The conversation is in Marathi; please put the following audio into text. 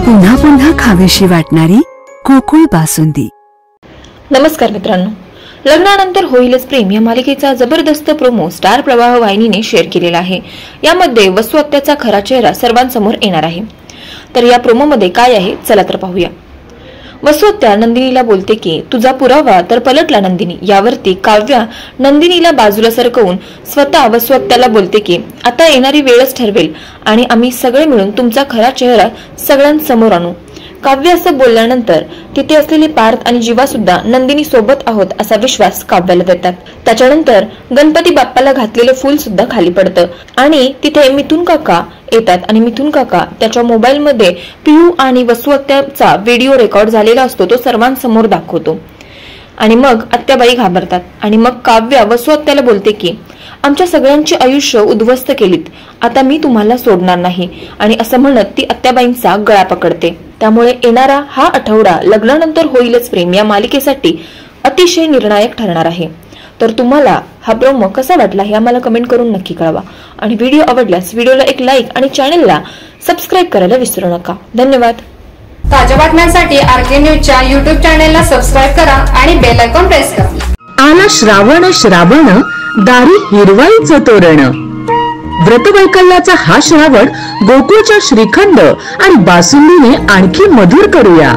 पुन्हा पुन्हा खावीशी वाटणारी गोकुळ बासुंदी। नमस्कार मित्रांनो, लग्नानंतर होईलच प्रेम या मालिकेचा जबरदस्त प्रोमो स्टार प्रवाह वाहिनीने शेअर केलेला आहे। यामध्ये वसू आत्याचा खरा चेहरा सर्वांसमोर येणार आहे। तर या प्रोमो मध्ये काय आहे चला तर पाहूया। वसू आत्या नंदिनीला बोलते की तुझा पुरावा तर पलटला नंदिनी। यावरती काव्या नंदिनीला बाजूला सरकवून स्वतः वसू आत्याला बोलते की आता येणारी वेळच ठरवेल आणि आम्ही सगळे मिळून तुमचा खरा चेहरा सगळ्यांसमोर आणू। काव्य असं बोलल्यानंतर तिथे असलेले पार्थ आणि जीवा सुद्धा नंदिनी सोबत आहोत असा विश्वास काव्याला देतात। त्याच्यानंतर गणपती बाप्पाला घातलेलं फूल सुद्धा खाली पडतं आणि तिथे मिथुन काका येतात आणि मिथुन काका त्याच्या मोबाईल मध्ये पियू आणि वसू आत्याचा व्हिडिओ रेकॉर्ड झालेला असतो तो सर्वांसमोर दाखवतो आणि मग आत्याबाई घाबरतात आणि मग काव्या वसू आत्याला बोलते की आमच्या सगळ्यांचे आयुष्य उद्ध्वस्त केलीत, आता मी तुम्हाला सोडणार नाही आणि असं म्हणत ती आत्याबाईंचा गळा पकडते। त्यामुळे येणारा हा आठवडा लग्नानंतर होईलच प्रेम या मालिकेसाठी अतिशय निर्णायक ठरणार आहे। तर तुम्हाला हा प्रोमो कसा वाटला हे आम्हाला कमेंट करून नक्की कळवा आणि व्हिडिओ आवडल्यास व्हिडिओला एक लाईक आणि चॅनलला सबस्क्राइब करायला विसरू नका। धन्यवाद। ताज्या बातम्यांसाठी आरके न्यूजच्या YouTube चॅनलला सबस्क्राइब करा आणि बेल आयकॉन प्रेस करा। आला श्रावण श्रावण दारी हिरवाईचं तोरण। व्रतवैकल्याचा हा श्रावण गोकुळच्या श्रीखंड आणि बासुंदीने आणखी मधुर करूया।